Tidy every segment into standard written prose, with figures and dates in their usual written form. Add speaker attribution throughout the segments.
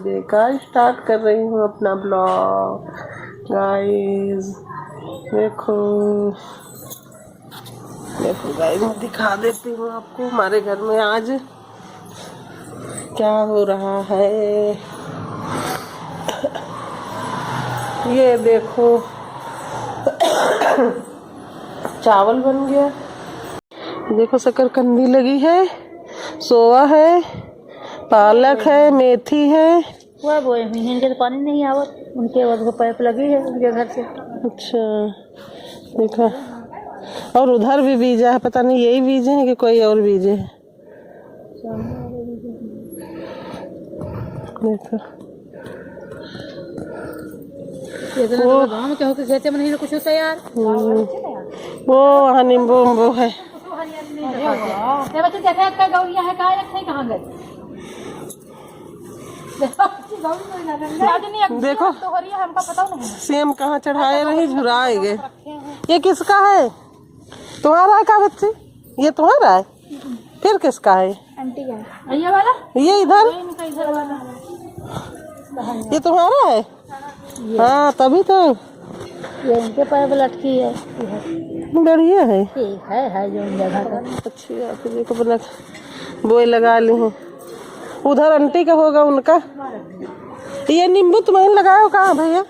Speaker 1: देखा स्टार्ट कर रही हूँ अपना ब्लॉग। गाइस देखो देखो गाइस, मैं दिखा देती हूँ आपको हमारे घर में आज क्या हो रहा है। ये देखो चावल बन गया, देखो शकरकंदी लगी है, सोया है, पालक है, मेथी है।
Speaker 2: हुआ वो इनके तो पानी नहीं आवत, उनके वो पाइप लगी है उनके घर से।
Speaker 1: अच्छा देखो, और उधर भी बीज है, पता नहीं यही बीज है कि कोई और बीज है। देखो
Speaker 2: वो गाँव में क्या होकर खेते में नहीं कुछ होता यार।
Speaker 1: वो वहाँ नींबू उम्बू है।
Speaker 2: बच्चे देखा इतना गौरिया है, कहाँ रखे कहाँ गए।
Speaker 1: देखो सेम कहाँ चढ़ाए रही, झुराए गए। ये किसका है? तुम्हारा है का बच्ची? ये तुम्हारा है? फिर किसका है?
Speaker 2: आंटी का। ये वाला?
Speaker 1: ये इधर ये तुम्हारा है? हाँ तभी तो
Speaker 2: ये इनके पैर पे लटकी है।
Speaker 1: बढ़िया है
Speaker 2: जो जगह का
Speaker 1: अच्छी बात है। देखो बना बोई लगा ली है। उधर आंटी का होगा उनका। ये नींबू तुम्हें लगाओ कहाँ भैया?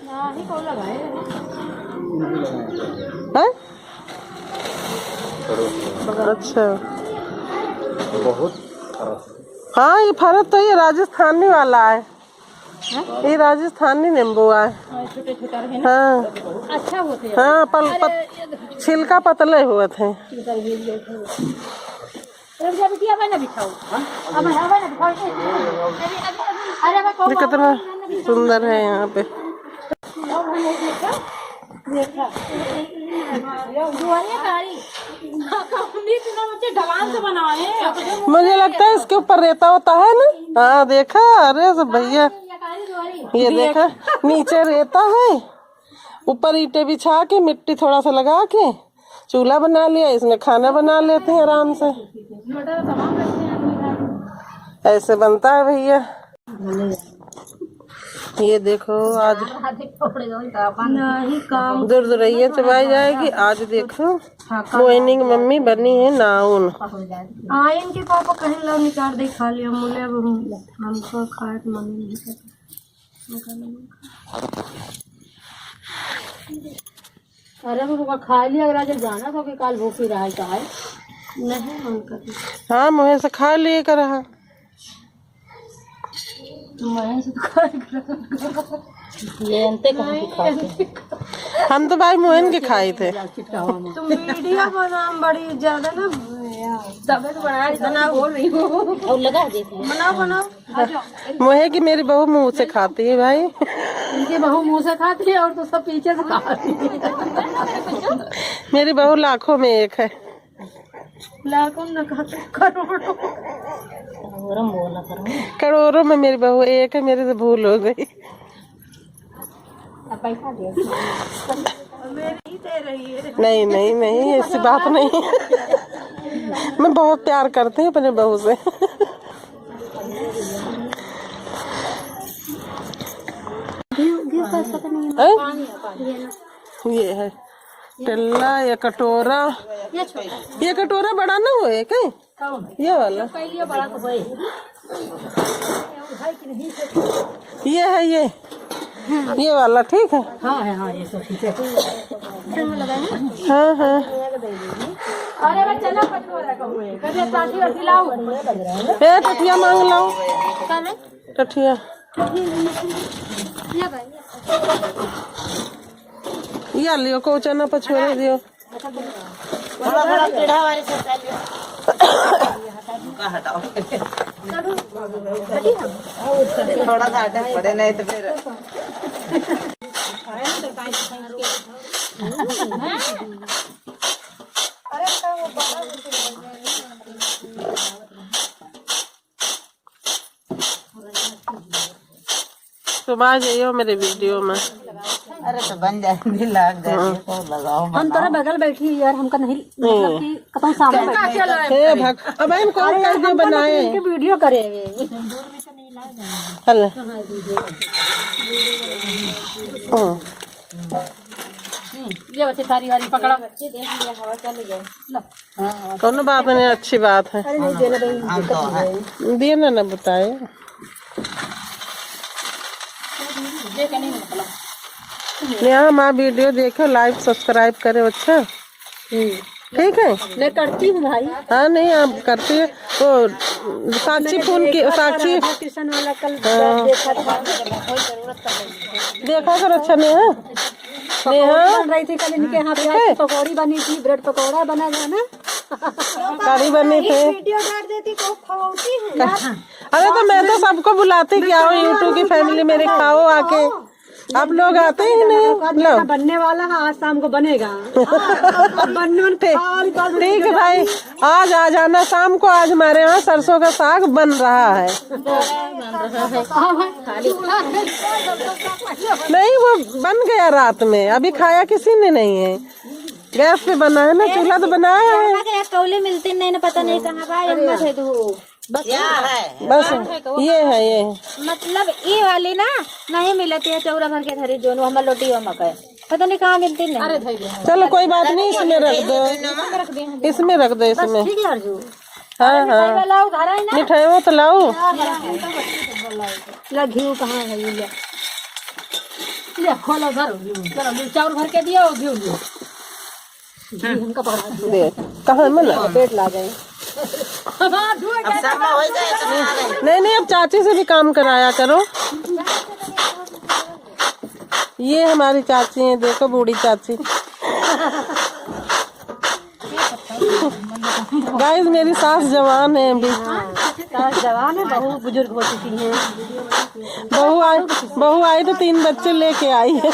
Speaker 1: है? अच्छा
Speaker 3: बहुत।
Speaker 1: हाँ ये फरत तो ये राजस्थानी वाला है। ये राजस्थानी नींबू है।
Speaker 2: छोटे छोटे है ना।
Speaker 1: हाँ
Speaker 2: अच्छा होते हैं।
Speaker 1: हाँ छिलका पतले हुए थे। कितना सुंदर है यहाँ पे। मुझे लगता है इसके ऊपर रेता होता है ना। हाँ देखा, अरे सब भैया ये देखा, नीचे रेता है, ऊपर ईंटें बिछा के मिट्टी थोड़ा सा लगा के चूल्हा बना लिया, इसमें खाना बना लेते हैं आराम से। ऐसे बनता है भैया। ये देखो आज दुर्दुरैया चबाई जाएगी। आज देखो मोइनिंग मम्मी बनी है नाउन।
Speaker 2: इनके पापा कहीं ला निकाल दे खा लिया मुले हमको खाए तो मम्मी नहीं खाती। अरे वो खा लिया, अगर आज जाना तो कि काल भूखी रहा है नहीं उनका।
Speaker 1: हाँ मुँह से खा लिए कर रहा। हम तो भाई मोहन के खाए थे।
Speaker 2: तुम वीडियो बना बड़ी ज्यादा ना बना बोल रही हूँ और लगा देती बनाओ।
Speaker 1: मोहे की मेरी बहू मुँह से खाती है भाई।
Speaker 2: इनकी बहू मुँह से खाती है और तो सब पीछे से खाती है।
Speaker 1: मेरी बहू लाखों में एक है।
Speaker 2: लाखों न करोड़ों
Speaker 1: करोड़ों में मेरी बहू एक है। मेरे से भूल हो गई।
Speaker 2: पैसा दे रही है।
Speaker 1: नहीं नहीं नहीं ऐसी बात नहीं। मैं बहुत प्यार करती हूँ अपने बहू से। ये है टल्ला या कटोरा। ये कटोरा बड़ा ना हो एक है ये वाला। ये है ये वाला ठीक है।
Speaker 2: हाँ ये सब ठीक है।
Speaker 1: हाँ हाँ
Speaker 2: अरे बच्चा ना कभी साथी और खिलाओ।
Speaker 1: टठिया मांग लाओ। टठिया ये लियो को चना पछोड़े दियो।
Speaker 2: थोड़ा टेढ़ा वाले
Speaker 3: हटाओ थोड़ा सा हटा पड़े नहीं तो फिर
Speaker 1: तुम आ जाइयो मेरे वीडियो में।
Speaker 3: अरे तो बन जाएंगे लाग जाएंगे तो लगाओ।
Speaker 2: हम तोरा बगल बैठी यार, हमका नहीं मतलब कि कतौ सामने बैठे।
Speaker 1: अब हम कौन कर दे बनाए
Speaker 2: वीडियो करेंगे।
Speaker 1: हल
Speaker 2: ये बच्चे सारी वाली पकड़ा
Speaker 1: कोनो बात नहीं, अच्छी बात है।
Speaker 3: हम तो है
Speaker 1: दिए ना बताए। यहाँ हमारा वीडियो देखो, लाइक सब्सक्राइब करे। अच्छा ठीक है,
Speaker 2: मैं करती हूँ भाई।
Speaker 1: हाँ नहीं आप करती है। वो साक्षी फोन की, साक्षी
Speaker 2: किशन वाला कल देखा था।
Speaker 1: देखा कर। अच्छा नेहा, नेहा
Speaker 2: बन रही थी कल इनके यहाँ प्याज की पकौड़ी बनी थी, ब्रेड पकौड़ा बना था ना,
Speaker 1: करी बनी थी।
Speaker 2: वीडियो डाल देती तो खाती हूँ।
Speaker 1: अरे तो मैं तो सबको बुलाती कि आओ यूट्यूब की फैमिली मेरे, खाओ आके। आप लोग आते ही नहीं। लो
Speaker 2: बनने वाला है, आज शाम को बनेगा।
Speaker 1: ठीक है भाई, आज आ जाना शाम को। आज हमारे यहाँ सरसों का साग बन रहा है। नहीं वो बन गया रात में, अभी खाया किसी ने नहीं है। गैस पे बना है ना, चूल्हा तो बनाया है।
Speaker 2: कौले मिलते नहीं ना, पता नहीं कहाँ बा।
Speaker 1: बस ये है ये
Speaker 2: मतलब ये वाली ना नहीं मिलती है, चौरा भर के धरी जो हम लोटी और मकई पता नहीं कहाँ मिलती नहीं।
Speaker 1: चलो कोई बात नहीं, इसमें रख दो, इसमें रख दो, इसमें।
Speaker 2: ठीक है अर्जु।
Speaker 1: हाँ हाँ मिठाई वो तो लाओ।
Speaker 2: घी कहाँ है? ले खोलो भर, चाउर भर के दिया घी
Speaker 1: दे कहाँ में ना
Speaker 2: पेट ला गए।
Speaker 1: नहीं नहीं, अब चाची से भी काम कराया करो। ये हमारी चाची है, देखो बूढ़ी चाची। गाइस मेरी सास जवान है अभी।
Speaker 2: सास जवान है, बहू बुजुर्ग हो चुकी है।
Speaker 1: बहू आई तो 3 बच्चे लेके आई है।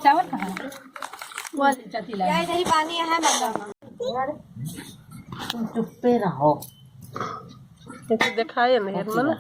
Speaker 2: चावल कहाँ? पानी है
Speaker 3: चुप्पे रहो।
Speaker 1: दिखाए नहीं मना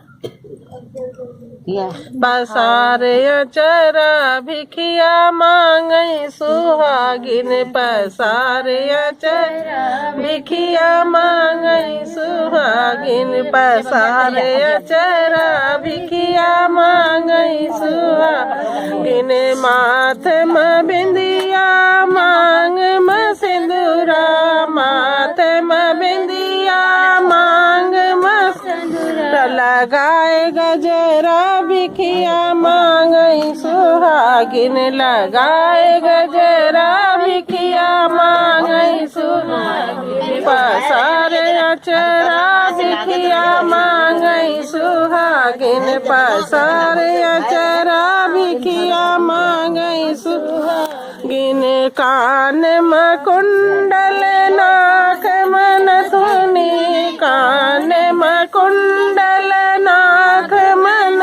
Speaker 3: क्या
Speaker 1: पसारे अचरा भिखिया मांगई सुहागिन, पसारे अचरा भिखिया मांगई सुहागिन, पसारे अचरा भिखिया मांगई सुहागिन, माथे में बिंदिया मांग में सिंदूरा, माथे में बिंदिया मांग में सिंदूरा, लगाए गजरा भिखिया मांगई सुहागिन, लगाए गजरा भिखिया मांगई सुहागिन, पसारे अचरा भिखिया मांगई सुहागिन, पसारे अचरा भिखिया मांगई सुहागिन, कान में कुंडल नाक में नथुनी, कान में कुंडल नाक मन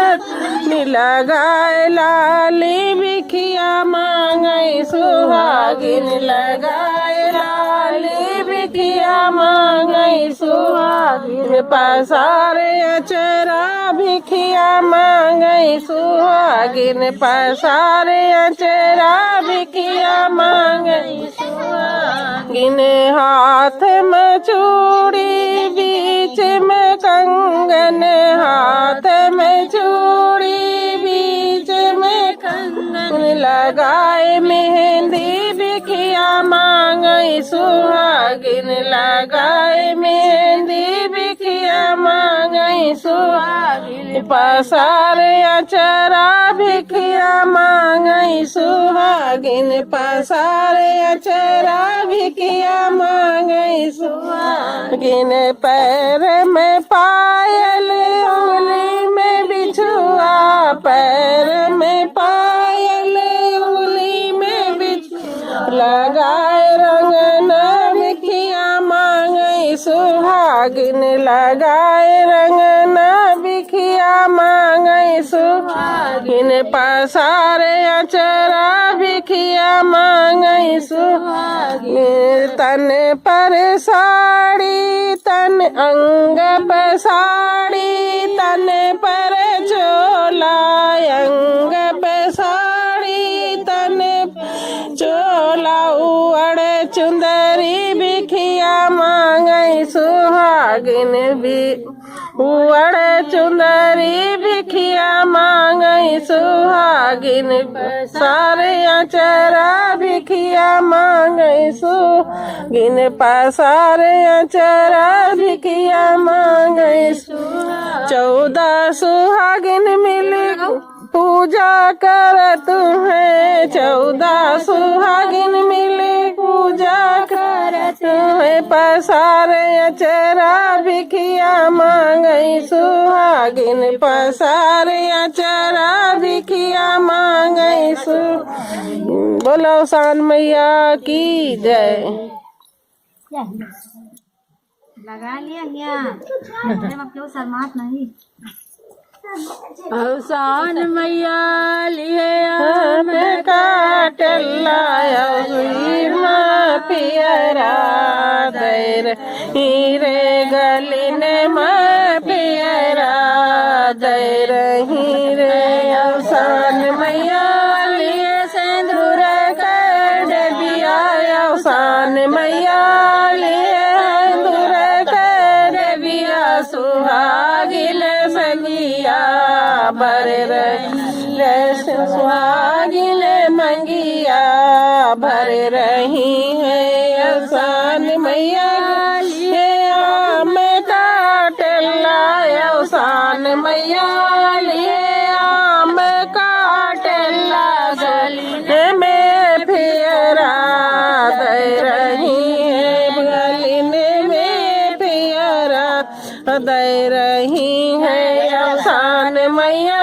Speaker 1: लगाए लाली भिखिया मांगई सुहागिन, लगाए लाली भिखिया मांगई सुहागिन, पसारे अचरा भिखिया मांगई सुहागिन, पसारे अचरा भिखिया मांगई सुहागिन, हाथ में चूड़ी बीच में कंगन, हाथ में चूड़ी बीच में कंगन, लगाए मेहंदी भिखिया मांगई सुहागिन, लगाए मेहंदी भिखिया मांगई सुहागिन, पसारे अचरा भिखिया मांगई सुहागिन, पसारे अचरा भिखिया मांगई सुहागिन, पैर में पायल उंगली में बिछुआ, पैर में पायल उंगली में बिछुआ, लगाए रंगना भिखिया मांगई सुहागिन, लगाए रंगना भिखिया मांगई सुहागिन, पसारे अचरा भिखिया मांगई सुहागिन, तन पर साड़ी तन अंग पर साड़ी, तन पर चोला अंग पर साड़ी, तन चोला उड़ चुंदरी बिखिया मांगई सुहागिन भी उड़ चुंदरी बिखिया मांगई सुहागिन सारे अचरा बिखिया मांगई सुहागिन पसारे अचरा बिखिया मांगई 14 सुहागिन मिली पूजा कर तुम्हें 14 सुहागिन मिली पूजा कर तुम्हें पसारे अचरा बिखिया मांगई सुहागिन पसारे अचरा बिखिया मांगई बोलो सान मैया की जय।
Speaker 2: लगा लिया क्या शर्मात नहीं।
Speaker 3: अवसान मैया लिए
Speaker 1: में काटला पियरा दैर हीरे गलिने में पियरा दैर हीरे अवसान मैया लिए सिंदूर कर दिया अवसान मैया लिए सिंदूर कर दिया सुहागिन संगिया भरे रहे सुहागिन मंगिया भरे रही है अवसान मैया लिए आम काट लाया अवसान मैया लिए आम काट ला गली में फिरा दे रही है गली में फिरा दे रही है अवसान मैया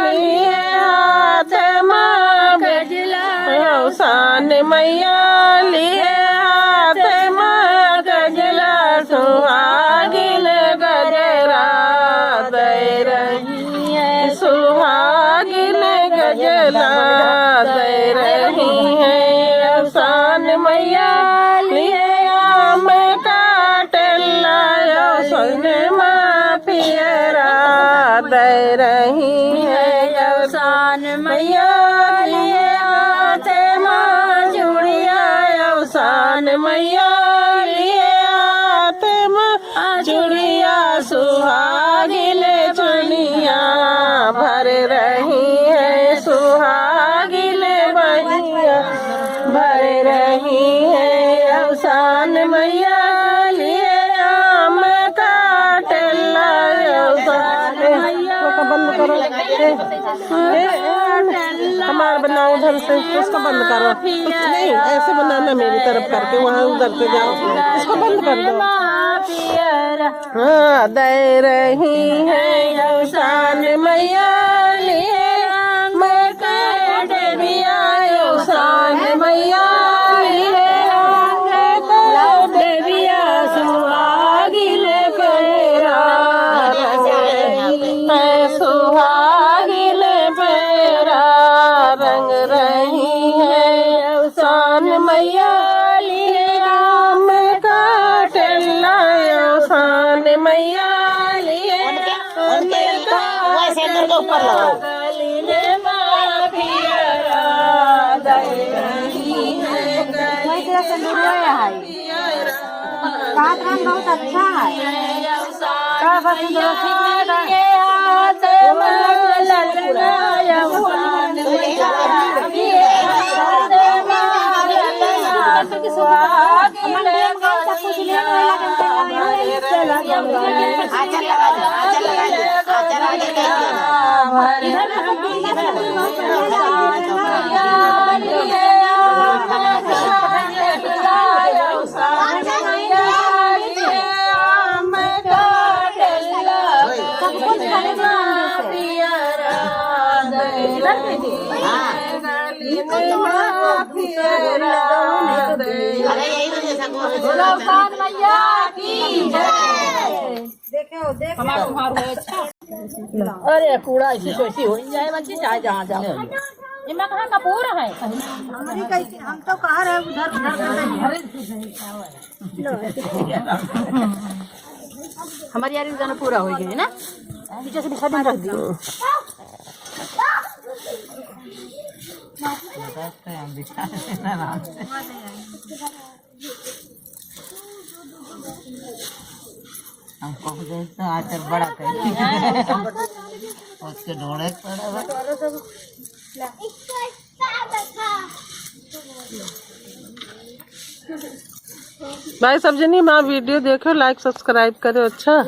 Speaker 1: लिए हाथ माँ गजला अवसान मैया लिए हाथ माँ गजला सुहागिन गजरा दे रही है सुहागिन गजला दे रही है अवसान मैया लिए आम काट लाया अवसान पियरा दे रही है अवसान मैया लिए हाथ माँ चूड़िया अवसान मैया लिए हाथ माँ चूड़िया सुहागिन चुनिया भर रही है सुहागिन बनिया भर रही है अवसान मैया लिए आम काट लाया अवसान मैया बंद करो हमारा बनाओ उधर से इसको बंद करो नहीं ऐसे बनाना मेरी तरफ करके वहाँ उधर से जाओ इसको बंद कर दो हाँ दे रही है अवसान मैया लिए मैं काट दिया अवसान मैया लिए काट दिया सुहागिन पेरा सुहागिन पेरा रंग रही है अवसान मैया लिए आम काट लाया अवसान मैया लिए ऊपर गली माँ पियरा दे रही है
Speaker 2: बहुत अच्छा है
Speaker 3: अरे कूड़ा ऐसी सोची हो जाए बच्चे चाहे जहाँ जाओ ये मैं कहाँ कपूर है
Speaker 2: हम तो कहा रहे उधर
Speaker 3: हमारी यारी गाना पूरा हो गई है ना पीछे से बिछा रख दियो हमको देखते आचर बड़ा कर उसके ढोड़े
Speaker 1: भाई सब जनी माँ वीडियो देखो, लाइक सब्सक्राइब करो। अच्छा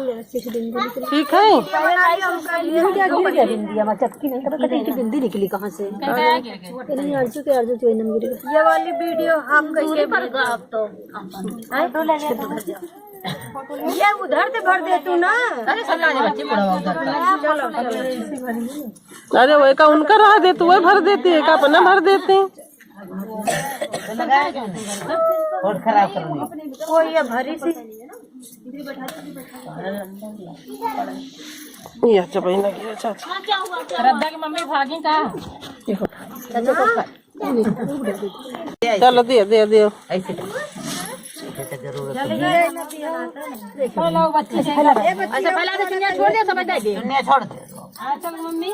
Speaker 1: ठीक है।
Speaker 2: बिंदी निकली कहाँ से? ये वाली वीडियो हम कैसे ये उधर से भर दे तू ना।
Speaker 1: अरे वही का उनका रहा दे तू वही भर देती है, का अपना भर देते हैं।
Speaker 3: और खराब करनी
Speaker 2: कोई ये भरी सी
Speaker 1: ये अच्छा भाई लगी। अच्छा
Speaker 3: श्रद्धा की मम्मी भागी का
Speaker 1: चलो दे दे दे
Speaker 3: ऐसे जरूरत
Speaker 2: बच्चे अच्छा पहले तो चिड़िया छोड़ दे, समझ दे
Speaker 3: छोड़ दे।
Speaker 2: चल मम्मी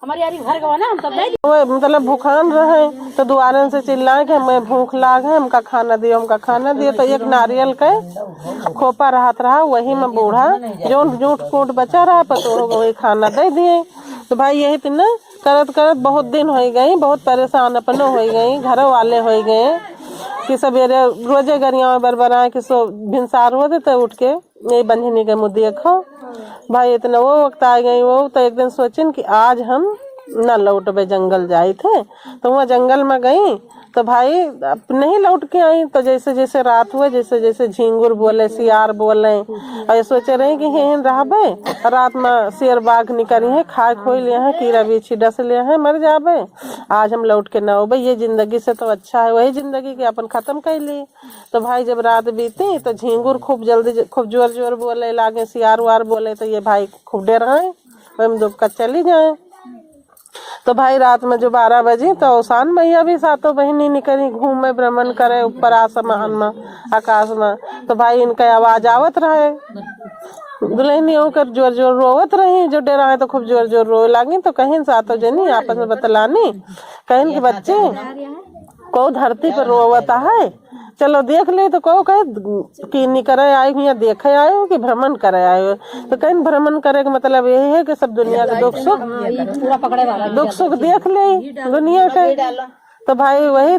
Speaker 2: हमारी यारी घर गवा ना हम सब नहीं।
Speaker 1: वो मतलब भूखान रहे तो दुआरन से चिल्लाए कि हमें भूख लाग है, हमका खाना दियो, हमका खाना दियो। तो एक नारियल के खोपा रहत रहा, वही में बूढ़ा जो जूठ कूट बचा रहा पतोह को वही खाना दे दिए। तो भाई यही तो ना करत करत बहुत दिन हो गई, बहुत परेशान अपनो हो गई, घर वाले हो गए कि सवेरे रोजे गरिया बरबराए कि सो भिनसार हो तो उठ के यही बंधनी के मुँह देखो। भाई इतना वो वक्त आ गई वो तो एक दिन सोचिन कि आज हम न लौटबे, जंगल जाए थे। तो वहाँ जंगल में गई तो भाई नहीं लौट के आई। तो जैसे जैसे रात हुए, जैसे जैसे झिंगुर बोले, सियार बोले, और सोचे रहे कि हेन रहबे, रात में शेर बाघ निकली है, खाए खोई लिया है, कीड़ा बीछी डस लिया है, मर जाबे। आज हम लौट के न होबे, ये जिंदगी से तो अच्छा है वही जिंदगी के अपन खत्म कर ली। तो भाई जब रात बीती तो झिंगुर खूब जल्दी खूब जोर जोर बोले लागे, सियार वार बोले। तो ये भाई खूब डराए, वही दुबका चली जाए। तो भाई रात में जो 12 बजे तो औसान मैया भी सातों बहिनी निकली घूमे भ्रमण करे ऊपर आसमान में, आकाश में। तो भाई इनका आवाज आवत रहे, दुल्हनी होकर जोर जोर रोवत रही। जो डरा है तो खूब जोर जोर रोए लागी। तो कहीं सातों जनी आपस में बतलानी, कहीं के बच्चे को धरती पर रोवता है, चलो देख ले। तो कहो कहे कीनी करे आए हो या देखे आए हो कि भ्रमण करे आए हो। तो कहीं भ्रमण करे का मतलब यही है कि सब दुनिया के दुख सुख देख ले दुनिया के। तो भाई वही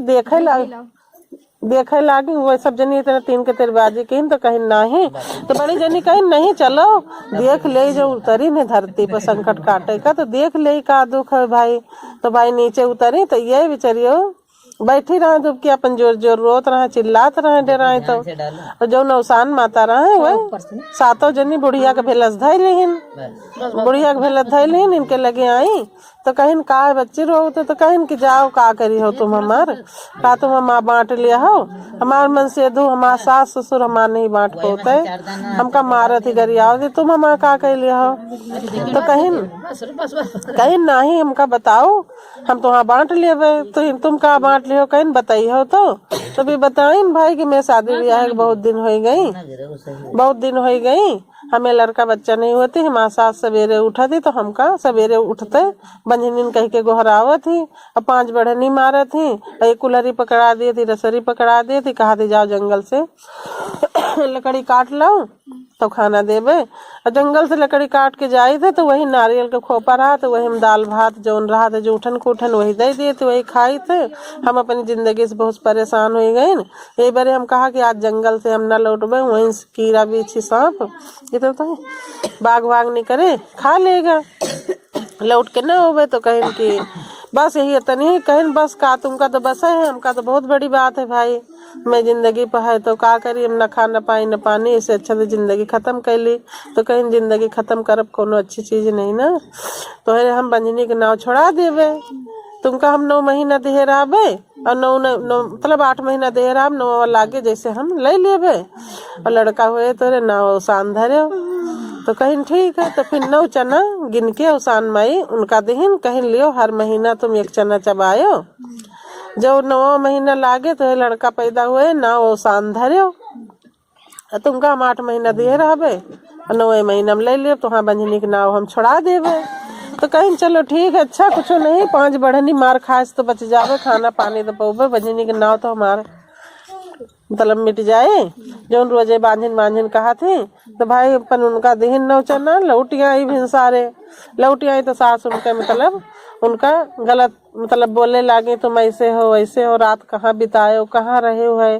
Speaker 1: देखे लागी वो सब जनी इतना 3 के तिरबाजी कहीं तो कहीं नहीं। तो बड़ी जनी कहीं नहीं, चलो देख ले जो उतरी ने धरती पर संकट काटे का, तो देख ले का दुख है भाई। तो भाई नीचे उतरी तो ये बेचारियो बैठी रहे दुबकी अपन जोर जोर रोत रहे, चिल्लात रहे, डराए। तो जो नौसान माता रहे वह सातों जनी बुढ़िया के भेलस धैल लेहिन, बुढ़िया के भेलस धैल लेहिन, इनके लगे आई। तो कहीं का है बच्ची रो तो कहीं कि जाओ का करी हो तुम हमार, का तुम हमार बांट लिया हो, हमार मन से दू हमार सास ससुर हमार नहीं बांट पाते, हमका मारत ही गरियाओ दे, तुम हमार का कह लिया हो। तो कहीं नहीं हमका बताओ, हम तुम्हारा बांट लेवे। तो तुम का बांट लियो कहीं बताई हो। तो भी बताइन भाई कि मैं शादी ब्याह बहुत दिन हो गई, हमें लड़का बच्चा नहीं होती। हमारे साथ सवेरे उठा थी तो हमका सवेरे उठते बंझनिन कह के गोहरावत थी, और 5 बढ़नी मारत थी, एक कुल्हरी पकड़ा दी थी, रसरी पकड़ा दी थी, कहा थी जाओ जंगल से लकड़ी काट लाओ तो खाना देवे। और जंगल से लकड़ी काट के जाए थे तो वही नारियल के खोपा रहा, तो वही हम दाल भात जौन रहा था जो उठन कुठन वही दे दिए थे, वही खाई थे। हम अपनी जिंदगी से बहुत परेशान हो गए। यही बारे हम कहा कि आज जंगल से हम न लौटबे, वहीं कीड़ा बीछी सांप ये तो बाघ वाघ नहीं करे खा लेगा, लौट के न होवे। तो कहीं की बस यही इतनी कहीं बस का तुमका तो बस है, हमका तो बहुत बड़ी बात है भाई। मैं जिंदगी पर है तो का करी, हम न खा न पाई न पानी, इससे अच्छा तो जिंदगी खत्म कर ली। तो कहीं जिंदगी खत्म करब कोनो अच्छी चीज नहीं ना। तो हम बंजनी के नाव छोड़ा देवे, तुमका हम 9 महीना देह रहबे और 9 मतलब 8 महीना देह रहा, 9 लागे जैसे हम ले लेबे। और लड़का हुए तो नाव सान धरे। तो कहीं ठीक है। तो फिर 9 चना गिन के उसान माई उनका देहिन, कहीं लियो हर महीना तुम 1 चना चबायो। जो 9 महीना लागे तो लड़का पैदा हुए ना उसान धरो, तुमका हम 8 महीना दिए रहबे और 9 महीना में ले लियो। तो हाँ बंजनी के नाव हम छोड़ा देवे। तो कहीं चलो ठीक है, अच्छा कुछ नहीं, 5 बढ़नी मार खाए तो बच जावे, खाना पानी तो पौवे, बजनी के नाव तो हमारे मतलब मिट जाए। जो रोजे बांझिन कहा थी तो भाई अपन उनका दिहिन नौचना लौटिया आई भिनसारे, लौटी आई तो सास उनके मतलब उनका गलत मतलब बोलने लागे, तुम ऐसे हो वैसे हो, रात कहाँ बिताए हो, कहाँ रहे हो है।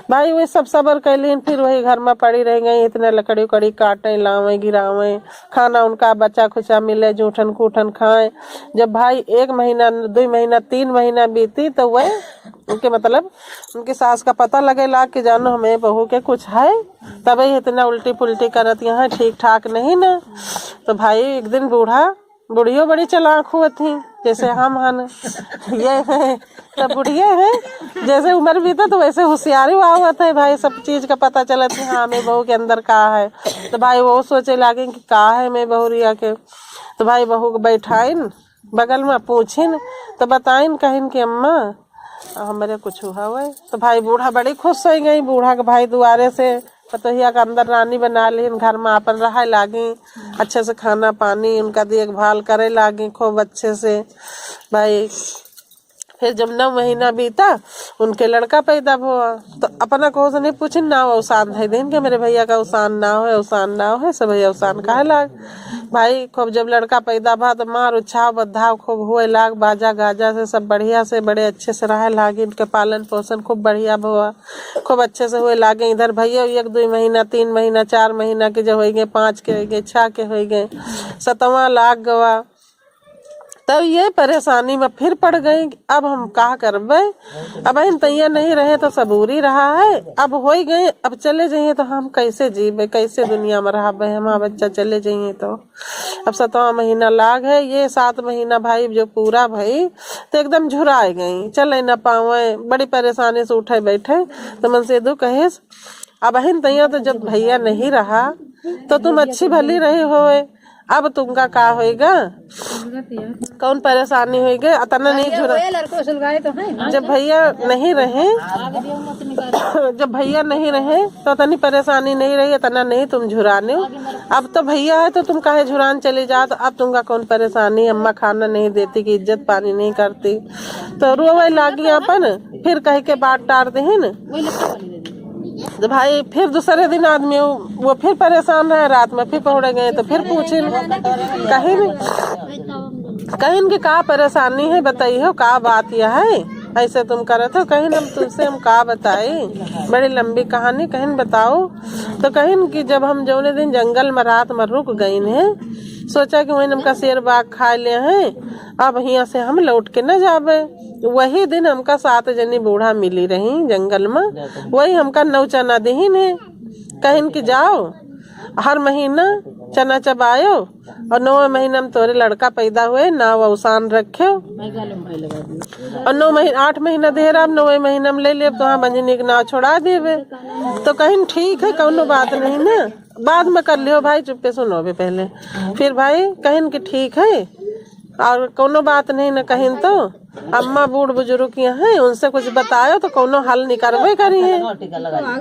Speaker 1: भाई वही सब सबर कैलीन, फिर वही घर में पड़ी रह गई, इतने लकड़ी उकड़ी काटे लावे गिरावे, खाना उनका बचा खुचा मिले, जूठन कूठन खाए। जब भाई 1 महीना 2 महीना 3 महीना बीती तो वह उनके मतलब उनकी सास का पता लगे ला कि जानो हमें बहू के कुछ है, तभी इतना उल्टी पुल्टी करत यहाँ ठीक ठाक नहीं ना। तो भाई एक दिन बुढ़ियो बड़ी चालाक हुआ थी, जैसे हम हन ये है सब बुढ़िया है, जैसे उम्र बीता तो वैसे होशियारी हुआ था भाई, सब चीज का पता चला थी हाँ मेरे बहू के अंदर का है। तो भाई वो सोचे लागे कि का है मेरे बहू रिया के। तो भाई बहू को बैठाइन बगल में पूछिन तो बताइन कहिन कि अम्मा हमारे कुछ हुआ हुआ है। तो भाई बूढ़ा बड़ी खुश हो गई, बूढ़ा के भाई दुआरे से पतोहिया का अंदर रानी बना ली, घर में अपन रहा लागी, अच्छे से खाना पानी उनका देखभाल करे लागी खूब अच्छे से। भाई फिर जब 9 महीना बीता उनके लड़का पैदा हुआ, तो अपना को से नहीं पूछे ना अवसान है दिन के मेरे भैया का अवसान ना हो, अवसान ना हो, सब भैया अवसान काहे लाग। भाई खूब जब लड़का पैदा भा तो मार उछाव बद्धाव खूब हुए लाग, बाजा गाजा से सब बढ़िया से बड़े अच्छे से रहे लागे, इनके पालन पोषण खूब बढ़िया हुआ, खूब अच्छे से हुए लागे। इधर भैया 1-2 महीना 3 महीना 4 महीना के जो हो गए, 5 के हो गए, 6 के हो गए, 7वां लाग गवा। तब ये परेशानी में फिर पड़ गई, अब हम क्या करबे, अब इन तैयार नहीं रहे तो सबूरी रहा है, अब हो ही गए, अब चले जाइए तो हम कैसे जीवे, कैसे दुनिया में रहा हमारा बच्चा चले जाइए। तो अब 7वां महीना लाग है, ये 7 महीना भाई जो पूरा भाई तो एकदम झुराए गई, चले न पावे, बड़ी परेशानी से उठे बैठे। तो मन से दू कहे अब हिन तैयार तो जब भैया नहीं रहा तो तुम अच्छी भली रही होए, अब तुमका का होएगा, कौन परेशानी होएगी, अतना नहीं झुरा। जब भैया नहीं रहे जब भैया नहीं रहे तो अतनी परेशानी नहीं रही, अतना नहीं तुम झुराने। अब तो भैया है तो तुम काहे झुरान चले जा, तो अब तुमका कौन परेशानी, अम्मा खाना नहीं देती कि इज्जत पानी नहीं करती, तो रोवे लागी अपन, फिर कह के बात टार देहिन। तो भाई फिर दूसरे दिन आदमी वो फिर परेशान रहे, रात में फिर पहुंच गए तो फिर पूछिन कहीं कि का परेशानी है बताइए, का बात यह है, ऐसे तुम करे तो कहीं हम तुमसे हम का बताई, बड़ी लंबी कहानी कहीं बताओ। तो कहीं कि जब हम जौने दिन जंगल में रात में रुक गई हैं, सोचा कि वही हमका शेर बाग खा ले हैं, अब यहाँ से हम लौट के न जावे। वही दिन हमका 7 जनी बूढ़ा मिली रही जंगल में, वही हमका 9 चना दीहिन है, कहीं कि जाओ हर महीना चना चबायो और 9वें महीना में तोरे लड़का पैदा हुए नाव अवसान रखे, और 9 महीना 8 महीना देर अब 9वें महीना में ले ले तो हाँ बंजनी के नाव छोड़ा देवे। तो कहीं ठीक है, कौनो बात नहीं ना, बाद में कर लियो भाई, चुप्पे सुनो भी पहले। फिर भाई कहीं कि ठीक है और कोनो बात नहीं न, कहीं तो अम्मा बूढ़ बुजुर्ग यहाँ है उनसे कुछ बतायो तो कोनो हल निकालबे करिए।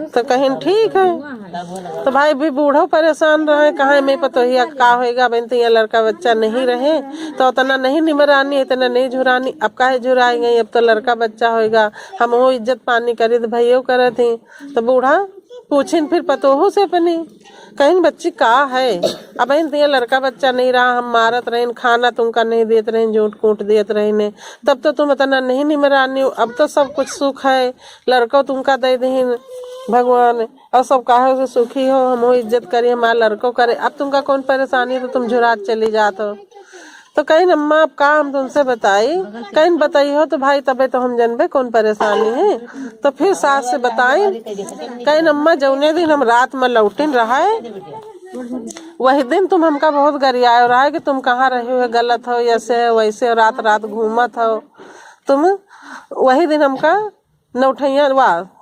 Speaker 1: तो कहीं ठीक है। तो भाई भी बूढ़ो परेशान रहे, कहा में पतोहिया का होएगा, बनते लड़का बच्चा नहीं रहे तो उतना नहीं निमरानी, इतना नहीं झुरानी, अब काहे झुराई गई, अब तो लड़का बच्चा होएगा, हम वो इज्जत पानी करी तो भैया करे थी। तो बूढ़ा पूछिन फिर पतोहो से अपनी कहीं बच्ची का है, अब इन लड़का बच्चा नहीं रहा, हम मारत रहे, खाना तुमका नहीं देत रहे, झूठ कूट देत रहे ने, तब तो तुम इतना नहीं निमरानी, अब तो सब कुछ सुख है, लड़को तुमका दे दीन भगवान, और सब काहे से सुखी हो, हम वो इज्जत करिए, हमारा लड़को करे, अब तुमका कौन परेशानी है तो तुम झुरात चली जात हो। तो कहीं अम्मा अब का हम तुमसे बताई, कहीं बताई हो तो भाई तबे तो हम जानबे कौन परेशानी है। तो फिर सास से बताई, कहीं अम्मा जौने दिन हम रात में लौटिन रहा है वही दिन तुम हमका बहुत गरियाए रहा है कि तुम कहाँ रहे हो, गलत हो, ऐसे वैसे रात रात घूमत हो तुम। वही दिन हमका नौठैया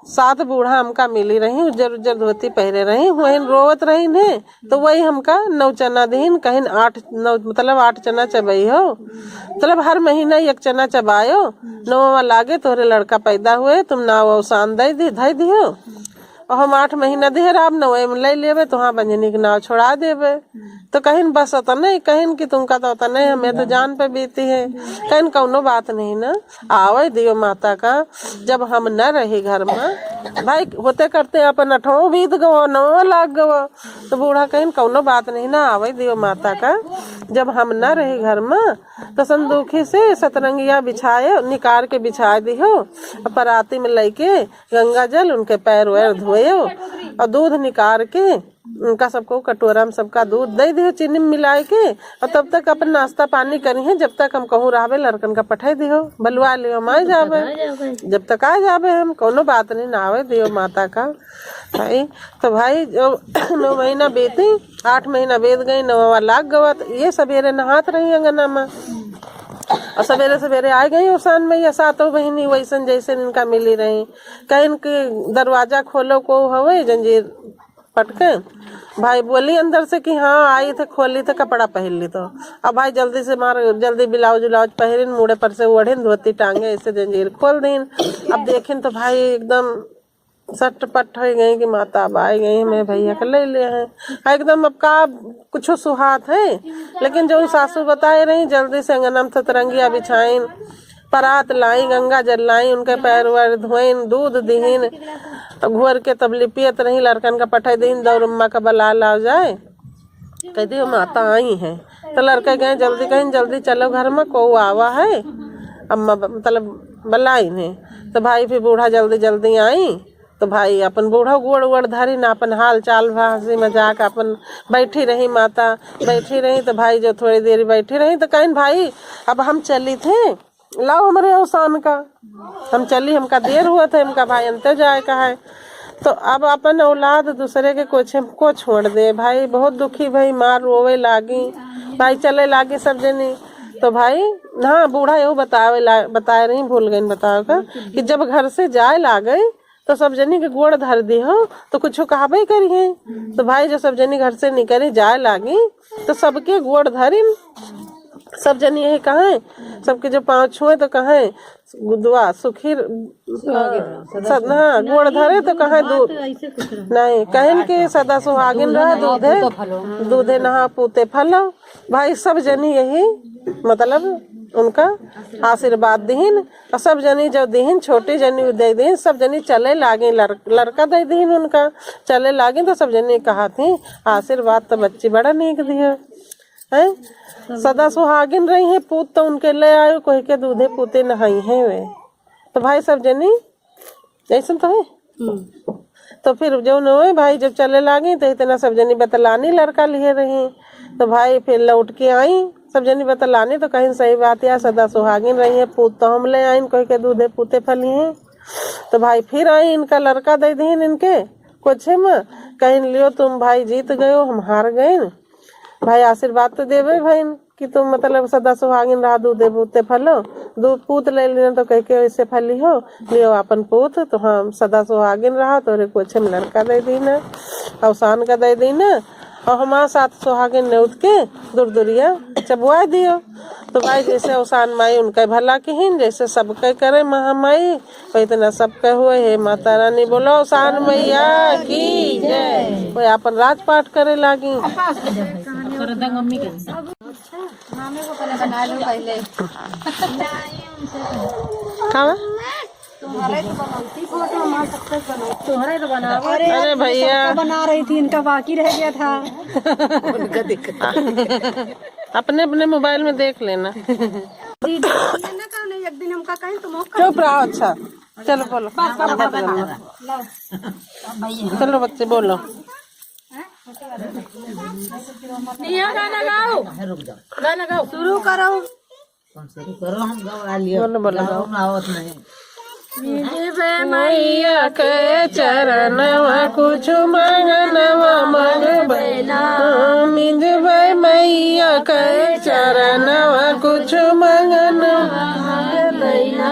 Speaker 1: 7 बूढ़ा हमका मिली रही, उज्जर उज्जर धोती पहरे रही, वही रोवत रही ने, तो वही हमका 9 चना दीन, कहीं 8-9 मतलब 8 चना चबाई हो, मतलब हर महीना 1 चना चबायो, 9वां लागे तोरे लड़का पैदा हुए, तुम नाव अवसान दे दियो। और हम 8 महीना देहराब न वही ले लेवे तो हाँ बंजनी के नाव छोड़ा देवे। तो कहीं बस होता नहीं, कहीं कि तुमका तो होता नहीं, हमें तो जान पे बीती है। कहीं कौनो बात नहीं ना, आवे दियो माता का। जब हम न रही घर में भाई होते करते अपन 8 बीत गवो 9 लाग गवो, तो बूढ़ा कहीं कौनो बात नहीं ना, आवे दियो माता का। जब हम न रही घर में तो संदूखी से सतरंगिया बिछाए निकाल के बिछा दियो, पराती में लेके गंगा जल उनके पैर वैर धोए और दूध निकाल के उनका सबको कटोरा में सबका दूध दे दियो चीनी में मिलाए के, और तब तक अपन नाश्ता पानी करी है। जब तक हम कहूँ रहबे लड़कन का पठाई दियो, बलवा लियो, हम आ जाबे। जब तक आ जाबे हम कोनो बात नहीं, ना आवे दियो माता का भाई। तो भाई जो 9 महीना बीती, 8 महीना बीत गई, 9वां लाग गवा। तो ये सवेरे नहात रही अंगना में और सवेरे सवेरे आ गई उसान में, या 7 महीनी वैसन जैसे इनका मिली रही। कहीं के दरवाजा खोलो को हवे जंजीर पटके, भाई बोली अंदर से कि हाँ आई थे, खोली थे, कपड़ा पहन ली। तो अब भाई जल्दी से मार जल्दी ब्लाउज उलाउज पहरिन, मुड़े पर से ओढ़िन, धोती टांगे ऐसे जंजीर खोल दीन। अब देखिन तो भाई एकदम सटपट हो गई कि माता अब आई गई, मैं भैया का ले ले हैं एकदम। अब का कुछ सुहात है, लेकिन जो सासू बताए रही जल्दी से अंगना में सतरंगिया बिछाइन, परात लाई, गंगा जल लाई, उनके पैर वैर धोइन, दूध दीन, घोर के तब लिपियत रही, लड़कन का पठाई दीन, दौरम्मा का बला लाओ जाए। कहती हो माता आई है। तो लड़के गए जल्दी, कहीं जल्दी चलो घर में को आवा है, अम्मा मतलब बलाई ने। तो भाई फिर बूढ़ा जल्दी जल्दी आई। तो भाई अपन बूढ़ा गोड़ वोड़ धरी ना, अपन हाल चाल हंसी मजाक अपन बैठी रही, माता बैठी रही। तो भाई जो थोड़ी देर बैठी रही तो कहीं भाई अब हम चली थे, लाओ हमारे अवसान का, हम चली, हमका देर हुआ था, हमका भाई अंतर जाए का है। तो अब अपन औलाद दूसरे के कुछ को छोड़ दे भाई, बहुत दुखी भाई, मार रोवे लागी भाई, चले लागी सब जनी। तो भाई हाँ बूढ़ा यो बताए रही, भूल गई बताओ का, कि जब घर से जाए लागे तो सब जनी के गोड़ धर दी हो तो कुछ कहाबे करिए। तो भाई जो सब जनी घर से निकली जाए लागी तो सबके गोड़ धरी, सब जनी यही कहे, सबके जो पाँव छुए तो कहे गुदवा सुखी हाँ गोड़ धरे तो कहे दूध नहीं, कहें के सदा सुहागिन रहा, दूधे नहा पूते फलो। भाई सब जनी यही मतलब उनका आशीर्वाद दीन, और सब जनी जो दीन छोटी जनी दे दीन, सब जनी चले लागे, लड़का दे दीन उनका चले लागे। तो सब जनी कहा थी आशीर्वाद तो बच्ची बड़ा नीक दिया है, सदा सुहागिन रही है, पूत तो उनके ले आयो, कोई के दूधे पूते नहाई है वे। तो भाई सब जनी ऐसा तो है। तो फिर जो न भाई जब चले लागी तो इतना सब जनी बतलानी लड़का लिए रही। तो भाई फिर लौट के आई सब जनी बतलानी, तो कहीं सही बात है, सदा सुहागिन रही है, पूत तो हम ले आई, कोई के दूधे पूते फली हैं। तो भाई फिर आई, इनका लड़का दे दी इनके कुछ में, कहीं लियो तुम भाई जीत गए हो, हम हार गए। भाई आशीर्वाद तो देवे भाई कि तुम मतलब सदा सुहागिन रहा, दूधे पूते फलो, दूध पूत ले लेना तो कह के वैसे फली हो, लियो अपन पूत, तो हम सदा सुहागिन रहा तो कुछ में लड़का दे दी ना, अवसान का दे दी ना, और हमारे साथ सुहागिन नेउत के दुरदुरिया चबुआ दियो। तो भाई जैसे अवसान माई उनका भला किहिन, जैसे सबके करे महामाई तो इतना सबके हुए। हे माता रानी बोलो अवसान मैया की जय। कोई अपन राजपाट करे लागी। खावा अरे भैया
Speaker 2: बना रही थी, इनका बाकी रह गया था।
Speaker 1: अपने अपने मोबाइल में देख लेना।
Speaker 2: एक दिन हमका कहीं तो
Speaker 1: चुप रहो। अच्छा चलो बोलो, चलो बच्चे बोलो।
Speaker 3: गाना गाओ, गाना गाओ,
Speaker 2: शुरू करो।
Speaker 3: हम गवा लियो,
Speaker 1: बोलो बोलो
Speaker 3: आवत नहीं।
Speaker 1: मैया के चरणवा कुछ मंगनवा मंगबैना, मिंजबै मैया के चरणवा कुछ मंगनवा मंगबैना।